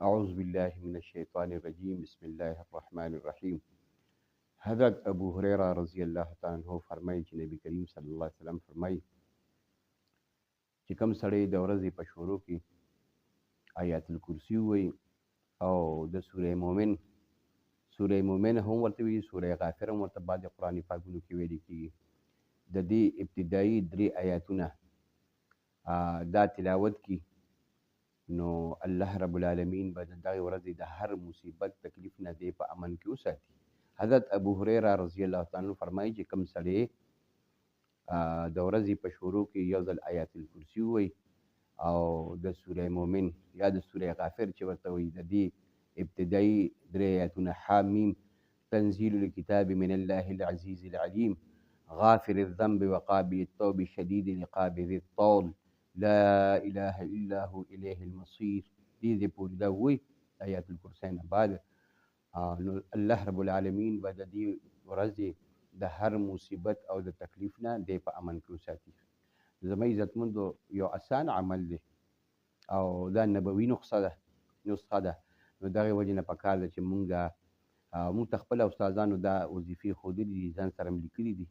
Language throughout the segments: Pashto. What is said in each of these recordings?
أعوذ بالله من الشيطان الرجيم بسم الله الرحمن الرحیم. حضرت ابو هريره رضی الله تعالی عنہ فرمایي چې نبی کریم صلی الله علیه وسلم فرمایي چې کوم سړی د ورځې په شروع کې آیات الکرسی وایي او د سوره مومن هم ورته وایي، سوره غافر هم ورته بعضې قرآن پاکونو کې ویل کېږي. د دې ابتدایي 3 آیاتونه دا تلاوت کی نو الله رب العالمین به د دغې ورځې د هر مصیبت تکلیف نه دی په امن کې وساتي. حضرت ابو هريره رضی الله تعالی عنہ فرمایي چې کوم سړی د ورځې په شروع کې یو ځل آیات الکرسی ووایي او د سوره مومن یا د سوره غافر چې ورته وایي د دې ابتدایي 3 آیاتونه حامیم تنزیل الکتاب من الله العزیز العلیم غافر الذنب وقابل التوب شدید العقاب ذي الطول لا اله الا هو الیه المصیر. دې پورې دا وایي آیات الکرسی نه بعد نو الله رب العالمین به د دې ورځې د هر مصیبت او د تکلیف نه دی په امن کې وساتي. زما عزتمندو یو آسان عمل دی او دا نبوي نسخه ده. نو دغې وجې نه پکار ده چې موږ ته خپل استادانو دا وظیفې ښودلي دي، ځان سره م لیکلي دي.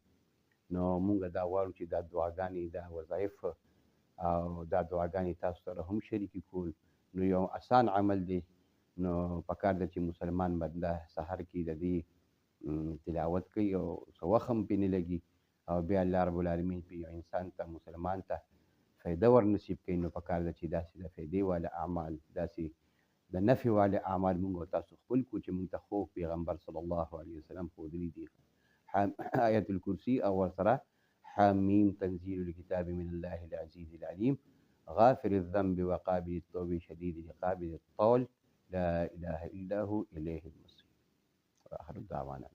نو موږ دا غواړو چې دا دعاګانې دا وظایف او دا دعاګانې تاسو سره هم شریکې کول. نو یو آسان عمل دی، نو پکار ده چې مسلمان بنده سحر کې د دې تلاوت کوي او څه وخت هم پرې نه لګي او بیا الله رب العالمین په یو انسان ته مسلمان ته فایده ور نصیب کوي. نو پکار ده چې داسې د فایدې والا اعمال، داسې د نفع والا اعمال موږ او تاسو خپل کړو چې موږ ته خو پیغمبر صلی الله علیه وسلم ښودلي دي. آیت الکرسی او ورسره حامیم تنزیل الکتاب من الله العزیز العلیم غافر الذنب وقابل التوب شدید العقاب ذي الطول لا اله الا هو الیه المصیر. آخر دعوانا